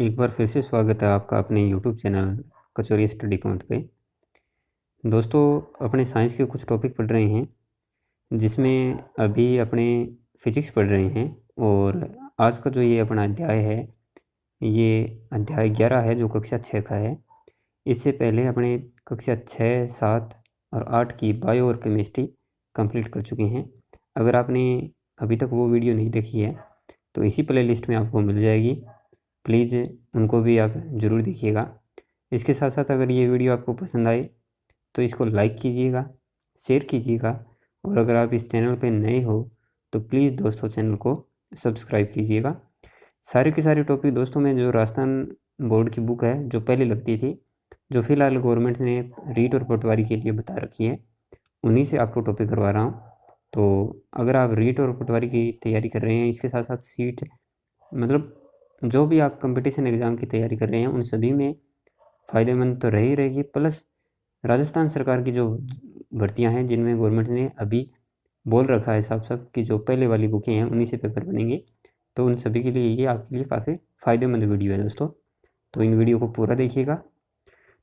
एक बार फिर से स्वागत है आपका अपने यूट्यूब चैनल कचौरी स्टडी पॉइंट पे। दोस्तों, अपने साइंस के कुछ टॉपिक पढ़ रहे हैं, जिसमें अभी अपने फिजिक्स पढ़ रहे हैं। और आज का जो ये अपना अध्याय है, ये अध्याय 11 है, जो कक्षा 6 का है। इससे पहले अपने कक्षा 6, 7 और 8 की बायो और केमिस्ट्री कंप्लीट कर चुके हैं। अगर आपने अभी तक वो वीडियो नहीं देखी है तो इसी प्लेलिस्ट में आपको मिल जाएगी। प्लीज़ उनको भी आप ज़रूर देखिएगा। इसके साथ साथ अगर ये वीडियो आपको पसंद आए तो इसको लाइक कीजिएगा, शेयर कीजिएगा, और अगर आप इस चैनल पे नए हो तो प्लीज़ दोस्तों चैनल को सब्सक्राइब कीजिएगा। सारे के सारे टॉपिक दोस्तों में जो राजस्थान बोर्ड की बुक है, जो पहले लगती थी, जो फ़िलहाल गवर्नमेंट ने रीट और पटवारी के लिए बता रखी है, उन्हीं से आपको टॉपिक करवा रहा हूँ। तो अगर आप रीट और पटवारी की तैयारी कर रहे हैं, इसके साथ साथ सीट, मतलब जो भी आप कंपटीशन एग्ज़ाम की तैयारी कर रहे हैं, उन सभी में फ़ायदेमंद तो रह ही रहेगी। प्लस राजस्थान सरकार की जो भर्तियां हैं, जिनमें गवर्नमेंट ने अभी बोल रखा है साफ साफ कि जो पहले वाली बुकें हैं उन्हीं से पेपर बनेंगे, तो उन सभी के लिए ये आपके लिए काफ़ी फ़ायदेमंद वीडियो है दोस्तों। तो इन वीडियो को पूरा देखिएगा।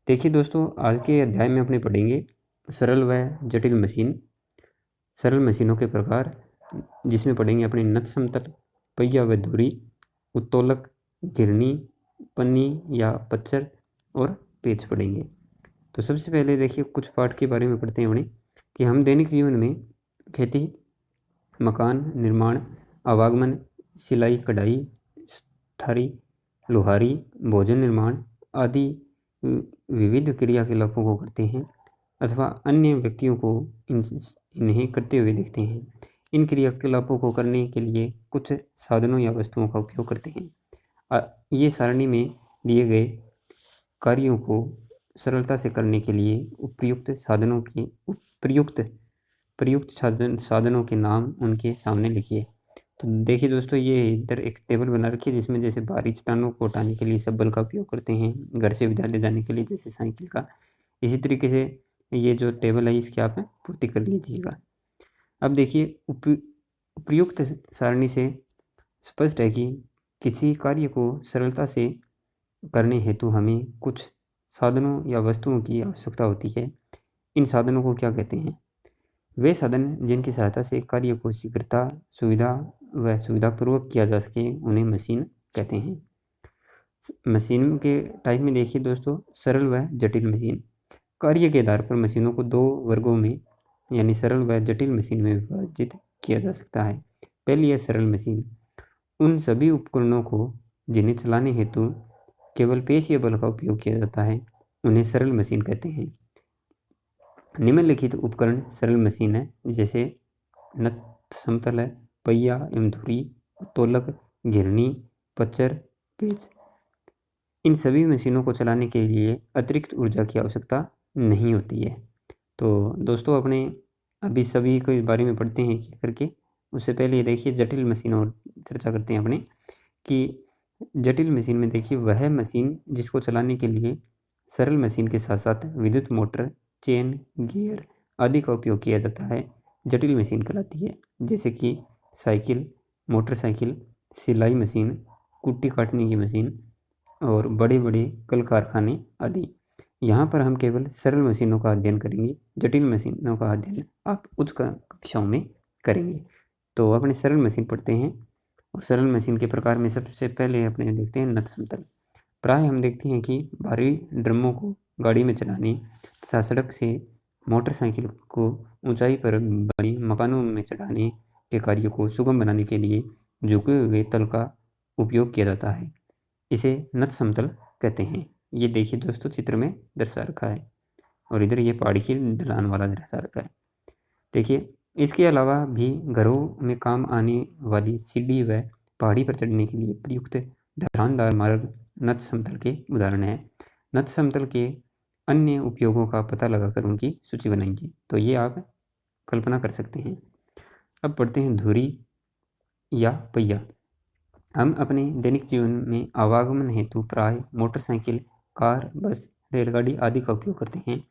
देखिए दोस्तों, आज के अध्याय में अपने पढ़ेंगे सरल व जटिल मशीन, सरल मशीनों के प्रकार, जिसमें पढ़ेंगे अपने नत समतल, पहिया व धुरी, उत्तोलक, घिरनी, पन्नी या पच्चर और पेच पढ़ेंगे। तो सबसे पहले देखिए कुछ पाठ के बारे में पढ़ते हैं अपने, कि हम दैनिक जीवन में खेती, मकान निर्माण, आवागमन, सिलाई कढ़ाई, थारी, लोहारी, भोजन निर्माण आदि विविध क्रियाकलापों को करते हैं अथवा अन्य व्यक्तियों को इन्हें करते हुए देखते हैं। इन क्रियाकलापों को करने के लिए कुछ साधनों या वस्तुओं का उपयोग करते हैं। ये सारणी में दिए गए कार्यों को सरलता से करने के लिए उपयुक्त साधनों के नाम उनके सामने लिखिए। तो देखिए दोस्तों, ये इधर एक टेबल बना रखी है, जिसमें जैसे भारी चट्टानों को उठाने के लिए सब्बल का उपयोग करते हैं, घर से विद्यालय जाने के लिए जैसे साइकिल का। इसी तरीके से ये जो टेबल है, इसकी आप पूर्ति कर लीजिएगा। अब देखिए, उपयुक्त सारणी से स्पष्ट है कि किसी कार्य को सरलता से करने हेतु हमें कुछ साधनों या वस्तुओं की आवश्यकता होती है। इन साधनों को क्या कहते हैं? वे साधन जिनकी सहायता से कार्य को शीघ्रता, सुविधा व सुविधापूर्वक किया जा सके, उन्हें मशीन कहते हैं। मशीन के टाइप में देखिए दोस्तों, सरल व जटिल मशीन। कार्य के आधार पर मशीनों को दो वर्गों में, यानी सरल व जटिल मशीन में विभाजित किया जा सकता है। पहली है सरल मशीन। उन सभी उपकरणों को जिन्हें चलाने हेतु केवल पेश या बल का उपयोग किया जाता है, उन्हें सरल मशीन कहते हैं। निम्नलिखित उपकरण सरल मशीन है, जैसे नत समतल है, पहिया एवं धुरी, तोलक, घिरनी, पच्चर, पेच। इन सभी मशीनों को चलाने के लिए अतिरिक्त ऊर्जा की आवश्यकता नहीं होती है। तो दोस्तों, अपने अभी सभी के बारे में पढ़ते हैं कि करके। उससे पहले देखिए जटिल मशीन और चर्चा करते हैं अपने, कि जटिल मशीन में देखिए वह मशीन जिसको चलाने के लिए सरल मशीन के साथ साथ विद्युत मोटर, चेन, गियर आदि का उपयोग किया जाता है, जटिल मशीन कहलाती है। जैसे कि साइकिल, मोटरसाइकिल, सिलाई मशीन, कुट्टी काटने की मशीन और बड़े बड़े कल कारखाने आदि। यहाँ पर हम केवल सरल मशीनों का अध्ययन करेंगे, जटिल मशीनों का अध्ययन आप उच्च कक्षाओं में करेंगे। तो अपने सरल मशीन पढ़ते हैं, और सरल मशीन के प्रकार में सबसे पहले अपने देखते हैं नत समतल। प्राय हम देखते हैं कि भारी ड्रमों को गाड़ी में चलाने तथा सड़क से मोटरसाइकिल को ऊंचाई पर बने मकानों में चढ़ाने के कार्य को सुगम बनाने के लिए झुके हुए तल का उपयोग किया जाता है। इसे नत समतल कहते हैं। ये देखिए दोस्तों, चित्र में दर्शा रखा है, और इधर ये पहाड़ी की ढलान वाला दर्शा रखा है। देखिए, इसके अलावा भी घरों में काम आने वाली सीढ़ी व पहाड़ी पर चढ़ने के लिए प्रयुक्त ढलानदार मार्ग नत समतल के उदाहरण हैं। नत समतल के अन्य उपयोगों का पता लगाकर उनकी सूची बनाएंगे, तो ये आप कल्पना कर सकते हैं। अब पढ़ते हैं धुरी या पहिया। हम अपने दैनिक जीवन में आवागमन हेतु प्राय मोटरसाइकिल, कार, बस, रेलगाड़ी आदि का उपयोग करते हैं।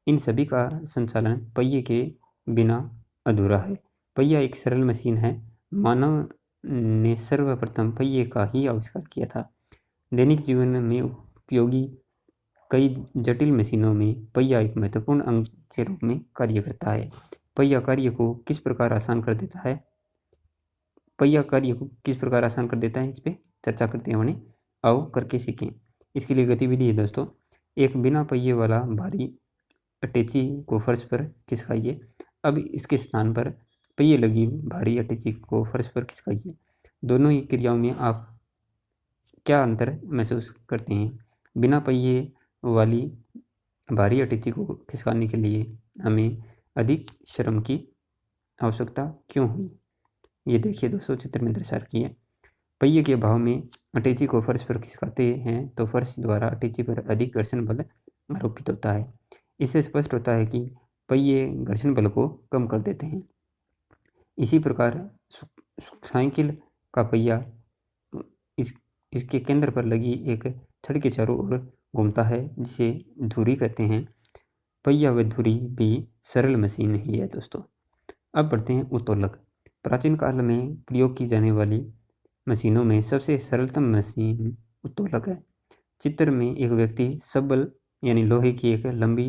इन सभी का संचालन पहिए के बिना अधूरा है। पहिया एक सरल मशीन है। मानव ने सर्वप्रथम पहिए का ही आविष्कार किया था। दैनिक जीवन में उपयोगी कई जटिल मशीनों में पहिया एक महत्वपूर्ण अंग के रूप में कार्य करता है। पहिया कार्य को किस प्रकार आसान कर देता है? पहिया कार्य को किस प्रकार आसान कर देता है, इस पर चर्चा करते हैं हमने। आओ करके सीखें। इसके लिए गतिविधि है दोस्तों, एक बिना पहिए वाला भारी अटैची को फर्श पर खिसकाइए। अब इसके स्थान पर पहिए लगी भारी अटैची को फर्श पर खिसकाइए। दोनों ही क्रियाओं में आप क्या अंतर महसूस करते हैं? बिना पहिए वाली भारी अटैची को खिसकाने के लिए हमें अधिक श्रम की आवश्यकता क्यों हुई? ये देखिए दोस्तों, चित्र में दर्शा रखी है। पहिए के अभाव में अटैची को फर्श पर खिसकाते हैं तो फर्श द्वारा अटैची पर अधिक घर्षण बल आरोपित होता है। इससे स्पष्ट होता है कि पहिए घर्षण बल को कम कर देते हैं। इसी प्रकार साइकिल का पहिया इसके केंद्र पर लगी एक छड़ के चारों ओर घूमता है, जिसे धुरी कहते हैं। पहिया व धुरी भी सरल मशीन ही है दोस्तों। अब बढ़ते हैं उत्तोलक। प्राचीन काल में प्रयोग की जाने वाली मशीनों में सबसे सरलतम मशीन उत्तोलक है। चित्र में एक व्यक्ति सबल यानी लोहे की एक लंबी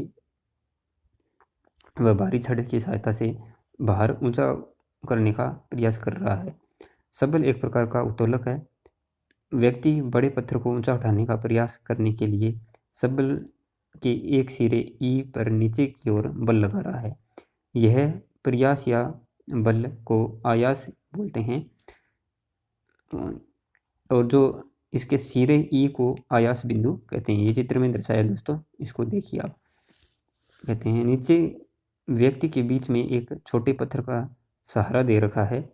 व भारी छड़ की सहायता से भार ऊंचा करने का प्रयास कर रहा है। सबल एक प्रकार का उत्तोलक है। व्यक्ति बड़े पत्थर को ऊंचा उठाने का प्रयास करने के लिए सबल के एक सिरे ई पर नीचे की ओर बल लगा रहा है। यह प्रयास या बल को आयास बोलते हैं, और जो इसके सिरे ई को आयास बिंदु कहते हैं। ये चित्र में दर्शाया दोस्तों, इसको देखिए आप। कहते हैं नीचे व्यक्ति के बीच में एक छोटे पत्थर का सहारा दे रखा है।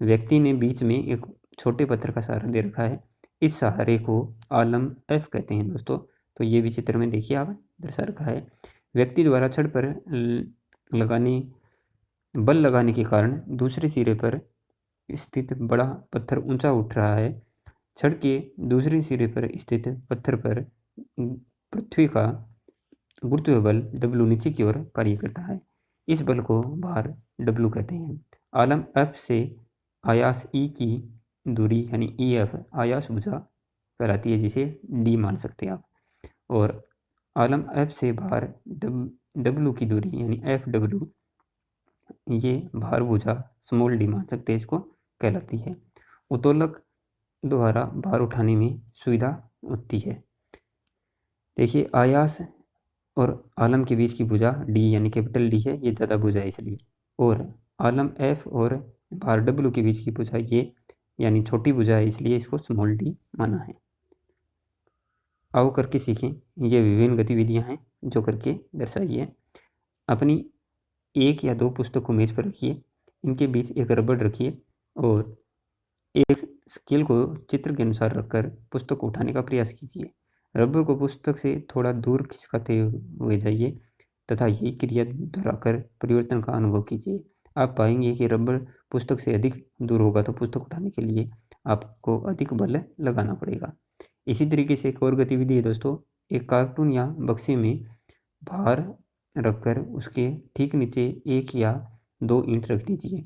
व्यक्ति ने बीच में एक छोटे पत्थर का सहारा दे रखा है। इस सहारे को आलम एफ कहते हैं दोस्तों। तो ये भी चित्र में देखिए आप, दर्शा रखा है। व्यक्ति द्वारा छड़ पर बल लगाने के कारण दूसरे सिरे पर स्थित बड़ा पत्थर ऊंचा उठ रहा है। छड़ के दूसरे सिरे पर स्थित पत्थर पर पृथ्वी का गुरुत्वीय बल W नीचे की ओर कार्य करता है। इस बल को भार W कहते हैं। आलम F से आयास E की दूरी यानी EF आयास भुजा कहलाती है, जिसे D मान सकते हैं आप। और आलम F से भार W की दूरी यानी FW, ये भार भुजा स्मॉल d मान सकते हैं, इसको कहलाती है। उत्तोलक द्वारा भार उठाने में सुविधा होती है। देखिए आयास और आलम के बीच की भुजा D यानी कैपिटल D है, ये ज़्यादा भुजा है इसलिए। और आलम F और भार W के बीच की भुजा ये यानी छोटी भुजा है, इसलिए इसको स्मॉल d माना है। आओ करके सीखें। ये विभिन्न गतिविधियां हैं जो करके दर्शाइए। अपनी एक या दो पुस्तक को मेज पर रखिए, इनके बीच एक रबड़ रखिए और एक स्केल को चित्र के अनुसार रखकर पुस्तक को उठाने का प्रयास कीजिए। रबर को पुस्तक से थोड़ा दूर खिसकाते हुए जाइए तथा यही क्रिया दोहराकर परिवर्तन का अनुभव कीजिए। आप पाएंगे कि रबर पुस्तक से अधिक दूर होगा तो पुस्तक उठाने के लिए आपको अधिक बल लगाना पड़ेगा। इसी तरीके से एक और गतिविधि है दोस्तों, एक कार्टून या बक्से में भार रखकर उसके ठीक नीचे एक या दो ईंट रख दीजिए।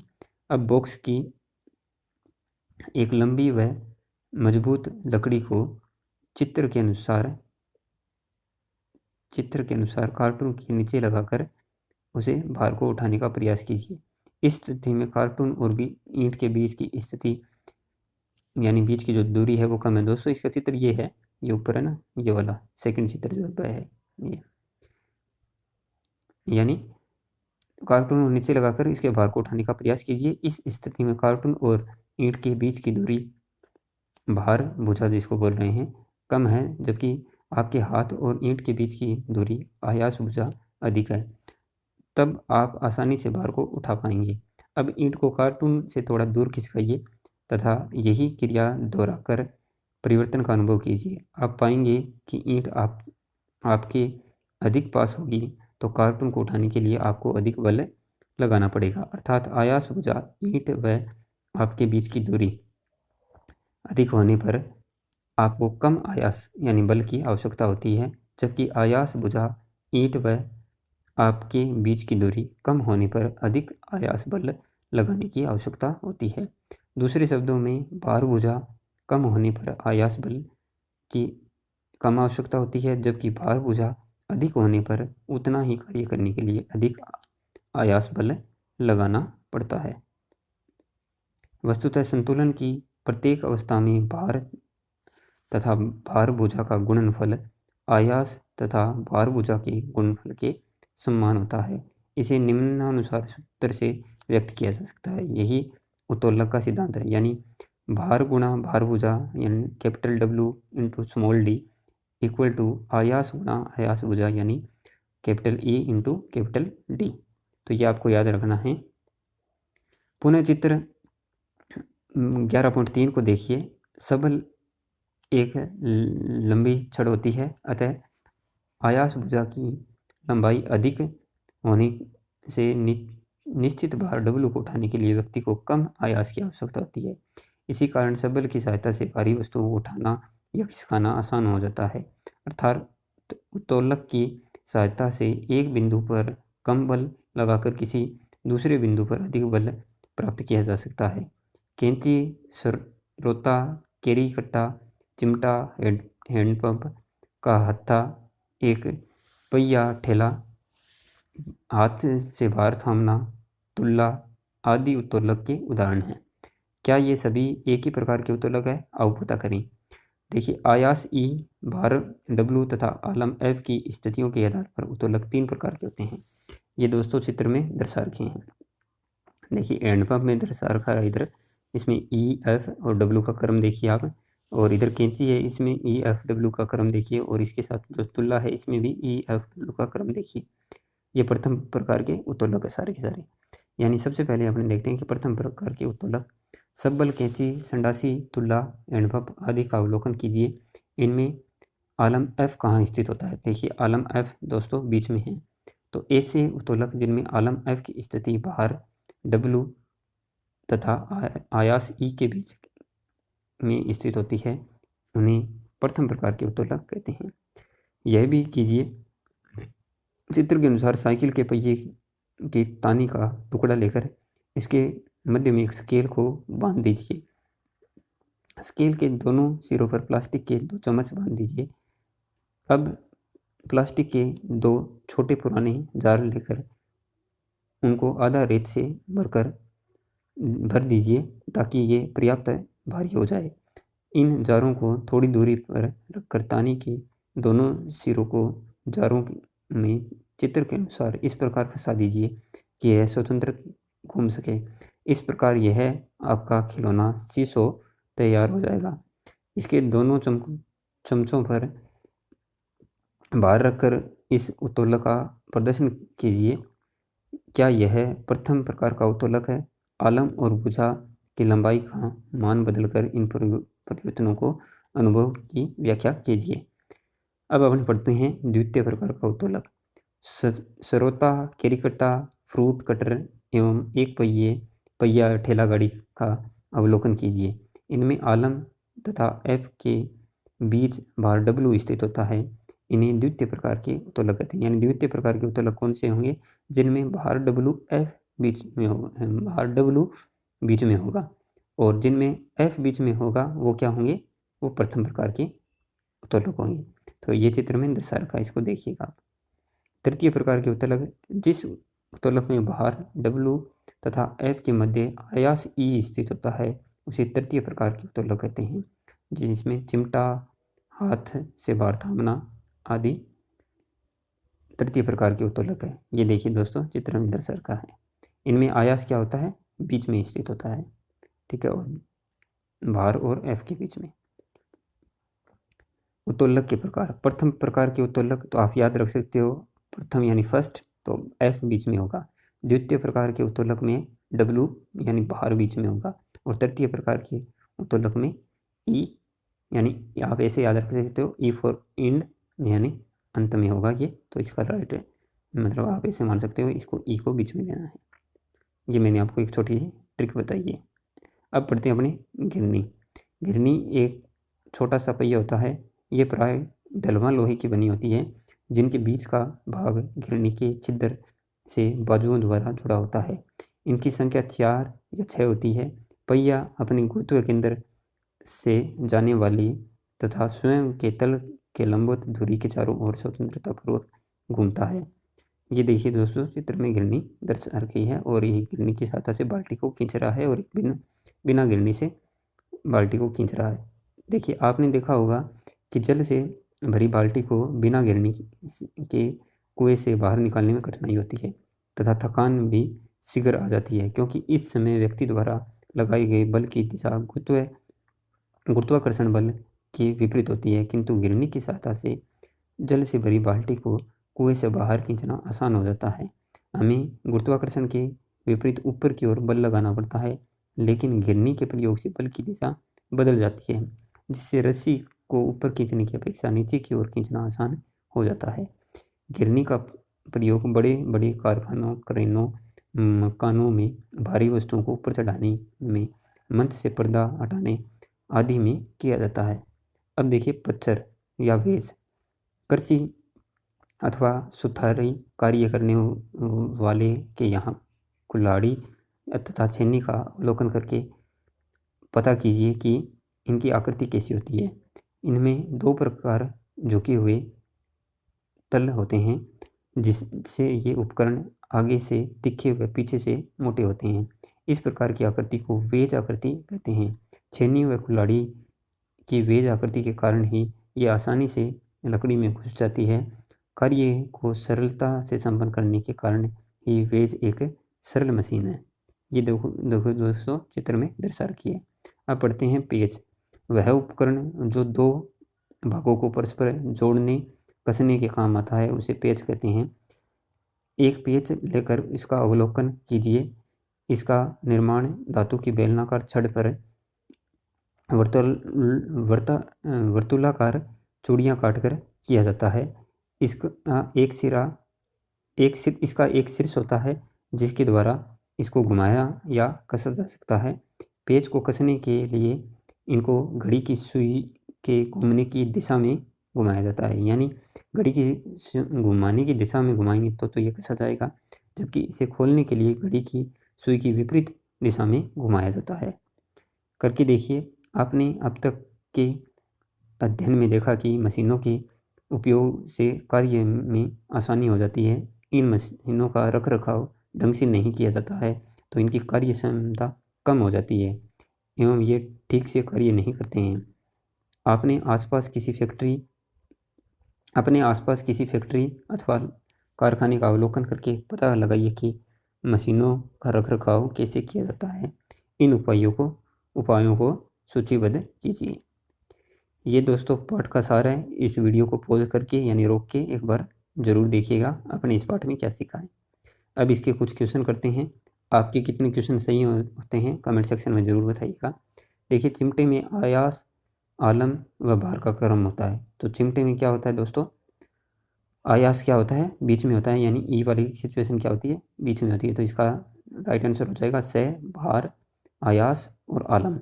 अब बॉक्स की एक लंबी व मजबूत लकड़ी को चित्र के अनुसार कार्टून के नीचे लगाकर उसे भार को उठाने का प्रयास कीजिए। इस स्थिति में कार्टून और भी ईंट के बीच की स्थिति यानी बीच की जो दूरी है वो कम है दोस्तों। इसका चित्र ये है, ये ऊपर है ना, ये वाला सेकंड चित्र जो है ये, यानी कार्टून नीचे लगाकर इसके भार को उठाने का प्रयास कीजिए। इस स्थिति में कार्टून और ईंट के बीच की दूरी भार भुजा जिसको बोल रहे हैं कम है, जबकि आपके हाथ और ईंट के बीच की दूरी आयास भुजा अधिक है। तब आप आसानी से भार को उठा पाएंगे। अब ईंट को कार्टून से थोड़ा दूर खिसकाइए तथा यही क्रिया दोहराकर परिवर्तन का अनुभव कीजिए। आप पाएंगे कि ईंट आपके अधिक पास होगी तो कार्टून को उठाने के लिए आपको अधिक बल लगाना पड़ेगा। अर्थात आयास भुजा ईंट व आपके बीच की दूरी अधिक होने पर आपको कम आयास यानी बल की आवश्यकता होती है, जबकि आयास भुजा ईंट व आपके बीच की दूरी कम होने पर अधिक आयास बल लगाने की आवश्यकता होती है। दूसरे शब्दों में भार भुजा कम होने पर आयास बल की कम आवश्यकता होती है, जबकि भार भुजा अधिक होने पर उतना ही कार्य करने के लिए अधिक आयास बल लगाना पड़ता है। वस्तुतः संतुलन की प्रत्येक अवस्था में भार तथा भार भुजा का गुणनफल आयास तथा भार भुजा के गुणनफल के समान होता है। इसे निम्नानुसार सूत्र से व्यक्त किया जा सकता है। यही उत्तोलक का सिद्धांत है, यानी भार गुणा भार भुजा यानी capital W into small d equal to आयास गुणा आयास भुजा यानी capital E into capital D। तो ये आपको याद रखना है। पुनः चित्र 11.3 को देखिए। सबल एक लंबी छड़ होती है, अतः आयास भुजा की लंबाई अधिक होने से निश्चित भार W को उठाने के लिए व्यक्ति को कम आयास की आवश्यकता होती है। इसी कारण सबल की सहायता से भारी वस्तुओं को उठाना या खिसकाना आसान हो जाता है। अर्थात उत्तोलक की सहायता से एक बिंदु पर कम बल लगाकर किसी दूसरे बिंदु पर अधिक बल प्राप्त किया जा सकता है। कैंची, रोता, केरी कट्टा, चिमटा, हैंडपंप का हत्था, एक पहिया ठेला, हाथ से भार थामना, तुल्ला आदि उत्तोलक के उदाहरण हैं। क्या ये सभी एक ही प्रकार के उत्तोलक है? आओ पता करें। देखिए, आयास E, भार W तथा आलम F की स्थितियों के आधार पर उत्तोलक 3 प्रकार के होते हैं। ये दोस्तों चित्र में दर्शा रखे हैं। देखिए, हैंडपंप में दर्शा रखा है इधर, इसमें E, F और W का क्रम देखिए आप, और इधर कैंची है, इसमें E, F, W का क्रम देखिए, और इसके साथ जो तुल्ला है इसमें भी E, F, W का क्रम देखिए। ये प्रथम प्रकार के उत्तोलक है सारे के सारे। यानी सबसे पहले अपने देखते हैं कि प्रथम प्रकार के उत्तोलक सबल, कैंची, संडासी, तुल्ला, हैंडपंप आदि का अवलोकन कीजिए। इनमें आलम F कहाँ स्थित होता है? देखिए, आलम F दोस्तों बीच में है। तो ऐसे उत्तोलक जिनमें आलम F की स्थिति भार W तथा आयास E के बीच में स्थित होती है, उन्हें प्रथम प्रकार के उत्तोलक कहते हैं। यह भी कीजिए, चित्र के अनुसार साइकिल के पहिए की तानी का टुकड़ा लेकर इसके मध्य में एक स्केल को बांध दीजिए। स्केल के दोनों सिरों पर प्लास्टिक के 2 चम्मच बांध दीजिए। अब प्लास्टिक के 2 छोटे पुराने जार लेकर उनको आधा रेत से भर दीजिए ताकि ये पर्याप्त भारी हो जाए। इन जारों को थोड़ी दूरी पर रखकर तानी के दोनों सिरों को जारों में चित्र के अनुसार इस प्रकार फंसा दीजिए कि यह स्वतंत्र घूम सके। इस प्रकार यह आपका खिलौना सीसो तैयार हो जाएगा। इसके दोनों चमचों पर भार रखकर इस उत्तोलक का प्रदर्शन कीजिए। क्या यह प्रथम प्रकार का उत्तोलक है? आलम और भुजा की लंबाई का मान बदलकर इन परिवर्तनों को अनुभव की व्याख्या कीजिए। अब अपन पढ़ते हैं द्वितीय प्रकार का उत्तोलक। सरोता, केरिकट्टा, फ्रूट कटर एवं एक पहिया ठेला गाड़ी का अवलोकन कीजिए। इनमें आलम तथा F के बीच भार W स्थित होता है। इन्हें द्वितीय प्रकार के उत्तोलक कहते हैं। यानी द्वितीय प्रकार के उत्तोलक कौन से होंगे? जिनमें भार W F बीच में होगा, भार W बीच में होगा, और जिनमें F बीच में होगा वो क्या होंगे? वो प्रथम प्रकार के उत्तोलक होंगे। तो ये चित्र में दर्शा रखा है, इसको देखिएगा आप। तृतीय प्रकार के उत्तोलक, जिस उत्तोलक में भार W तथा F के मध्य आयास E स्थित होता है उसे तृतीय प्रकार के उत्तोलक कहते हैं, जिसमें चिमटा, हाथ से भार थामना आदि तृतीय प्रकार के उत्तोलक है। ये देखिए दोस्तों, चित्र में दर्शा रखा है। इनमें आयास क्या होता है? बीच में स्थित होता है, ठीक है, और भार और F के बीच में। उत्तोलक के प्रकार, प्रथम प्रकार के उत्तोलक तो आप याद रख सकते हो, प्रथम यानी फर्स्ट, तो F बीच में होगा। द्वितीय प्रकार के उत्तोलक में W यानी भार बीच में होगा, और तृतीय प्रकार के उत्तोलक में E यानी आप ऐसे याद रख सकते हो, E फॉर इंड यानी अंत में होगा ये, तो इसका राइट मतलब आप ऐसे मान सकते हो, इसको E को बीच में लेना है। ये मैंने आपको एक छोटी सी ट्रिक बताई है। अब पढ़ते हैं अपनी घिरनी। घिरनी एक छोटा सा पहिया होता है। ये प्राय ढलवां लोहे की बनी होती है, जिनके बीच का भाग घिरनी के छिद्र से बाजुओं द्वारा जुड़ा होता है। इनकी संख्या 4 या 6 होती है। पहिया अपने गुरुत्व केंद्र से जाने वाली तथा स्वयं के तल के लंबवत धुरी के चारों ओर स्वतंत्रतापूर्वक घूमता है। ये देखिए दोस्तों, चित्र में गिरनी दर्शा रखी है और ये गिरनी की सहायता से बाल्टी को खींच रहा है और एक बिना गिरनी से बाल्टी को खींच रहा है। देखिए, आपने देखा होगा कि जल से भरी बाल्टी को बिना गिरनी के कुएं से बाहर निकालने में कठिनाई होती है तथा थकान भी शीघ्र आ जाती है, क्योंकि इस समय व्यक्ति द्वारा लगाई गई बल की दिशा गुरुत्वाकर्षण बल की विपरीत होती है। किंतु गिरनी की सहायता से जल से भरी बाल्टी को कुएं से बाहर खींचना आसान हो जाता है। हमें गुरुत्वाकर्षण के विपरीत ऊपर की ओर बल लगाना पड़ता है, लेकिन गिरनी के प्रयोग से बल की दिशा बदल जाती है, जिससे रस्सी को ऊपर खींचने की अपेक्षा नीचे की ओर खींचना आसान हो जाता है। गिरनी का प्रयोग बड़े बड़े कारखानों, क्रेनों, मकानों में भारी वस्तुओं को ऊपर चढ़ाने में, मंच से पर्दा हटाने आदि में किया जाता है। अब देखिए पच्चर या वेस। कृषि अथवा सुथारी कार्य करने वाले के यहाँ कुल्हाड़ी तथा छेनी का अवलोकन करके पता कीजिए कि इनकी आकृति कैसी होती है। इनमें दो प्रकार झुके हुए तल होते हैं, जिससे ये उपकरण आगे से तीखे व पीछे से मोटे होते हैं। इस प्रकार की आकृति को वेज आकृति कहते हैं। छेनी व कुल्हाड़ी की वेज आकृति के कारण ही ये आसानी से लकड़ी में घुस जाती है। कार्य को सरलता से संपन्न करने के कारण ही वेज एक सरल मशीन है। ये देखो दोस्तों, चित्र में दर्शा रखी है। अब पढ़ते हैं पेच। वह उपकरण जो दो भागों को परस्पर जोड़ने कसने के काम आता है उसे पेच कहते हैं। एक पेच लेकर इसका अवलोकन कीजिए। इसका निर्माण धातु की बेलनाकार छड़ पर वर्तुलाकार चूड़ियाँ काटकर किया जाता है। इसका एक शीर्ष होता है जिसके द्वारा इसको घुमाया या कसा जा सकता है। पेच को कसने के लिए इनको घड़ी की सुई के घूमने की दिशा में घुमाया जाता है, यानी घड़ी की घुमाने की दिशा में घुमाएंगे तो ये कसा जाएगा, जबकि इसे खोलने के लिए घड़ी की सुई की विपरीत दिशा में घुमाया जाता है। करके देखिए। आपने अब तक के अध्ययन में देखा कि मशीनों के उपयोग से कार्य में आसानी हो जाती है। इन मशीनों का रख रखाव ढंग से नहीं किया जाता है तो इनकी कार्य क्षमता कम हो जाती है एवं ये ठीक से कार्य नहीं करते हैं। अपने आसपास किसी फैक्ट्री अथवा कारखाने का अवलोकन करके पता लगाइए कि मशीनों का रख रखाव कैसे किया जाता है। इन उपायों को सूचीबद्ध कीजिए। ये दोस्तों पाठ का सार है। इस वीडियो को पॉज करके यानी रोक के एक बार ज़रूर देखिएगा आपने इस पाठ में क्या सीखा है। अब इसके कुछ क्वेश्चन करते हैं। आपके कितने क्वेश्चन सही होते हैं कमेंट सेक्शन में ज़रूर बताइएगा। देखिए, चिमटे में आयास, आलम व भार का क्रम होता है। तो चिमटे में क्या होता है दोस्तों? आयास क्या होता है? बीच में होता है, यानी ई वाली सिचुएशन क्या होती है? बीच में होती है। तो इसका राइट आंसर हो जाएगा से, भार, आयास और आलम।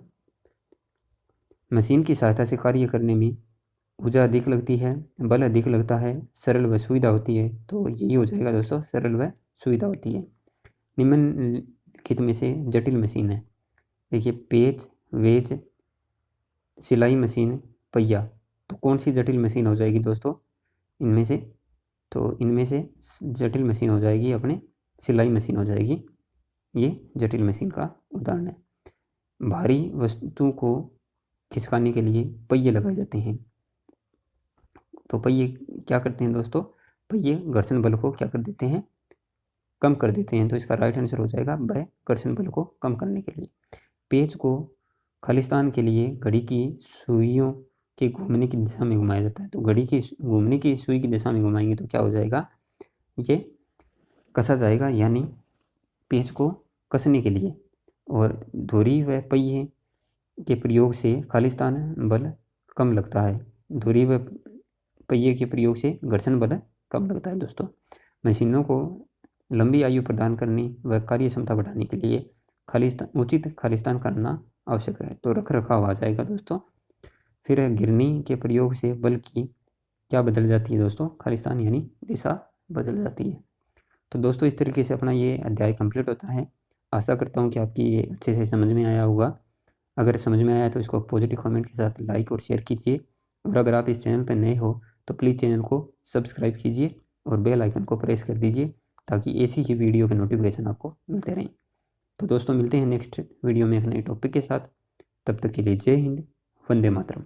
मशीन की सहायता से कार्य करने में ऊर्जा अधिक लगती है, बल अधिक लगता है, सरल व सुविधा होती है। तो यही हो जाएगा दोस्तों, सरल व सुविधा होती है। निम्नलिखित में से जटिल मशीन है। देखिए, पेच, वेज, सिलाई मशीन, पहिया। तो कौन सी जटिल मशीन हो जाएगी दोस्तों इनमें से? तो इनमें से जटिल मशीन हो जाएगी अपने सिलाई मशीन हो जाएगी। ये जटिल मशीन का उदाहरण है। भारी वस्तु को खिसकाने के लिए पहिए लगाए जाते हैं। तो पहिए क्या करते हैं दोस्तों? पहिए घर्षण बल को क्या कर देते हैं? कम कर देते हैं। तो इसका राइट आंसर हो जाएगा वह घर्षण बल को कम करने के लिए। पेच को खालिस्तान के लिए घड़ी की सुइयों के घूमने की दिशा में घुमाया जाता है। तो घड़ी की घूमने की सुई की दिशा में घुमाएंगे तो क्या हो जाएगा? ये कसा जाएगा, यानी पेच को कसने के लिए। और धुरी व पहिए के प्रयोग से खालिस्तान बल कम लगता है। धुरी व पहिए के प्रयोग से घर्षण बल कम लगता है दोस्तों। मशीनों को लंबी आयु प्रदान करने व कार्य क्षमता बढ़ाने के लिए उचित खालिस्तान करना आवश्यक है। तो रख रखाव आ जाएगा दोस्तों। फिर गिरनी के प्रयोग से बल की क्या बदल जाती है दोस्तों? खालिस्तान यानी दिशा बदल जाती है। तो दोस्तों, इस तरीके से अपना ये अध्याय कंप्लीट होता है। आशा करता हूँ कि आपकी ये अच्छे से समझ में आया होगा। अगर समझ में आया तो इसको पॉजिटिव कमेंट के साथ लाइक और शेयर कीजिए और अगर आप इस चैनल पर नए हो तो प्लीज़ चैनल को सब्सक्राइब कीजिए और बेल आइकन को प्रेस कर दीजिए ताकि ऐसी ही वीडियो के नोटिफिकेशन आपको मिलते रहें। तो दोस्तों मिलते हैं नेक्स्ट वीडियो में एक नए टॉपिक के साथ। तब तक के लिए जय हिंद, वंदे मातरम।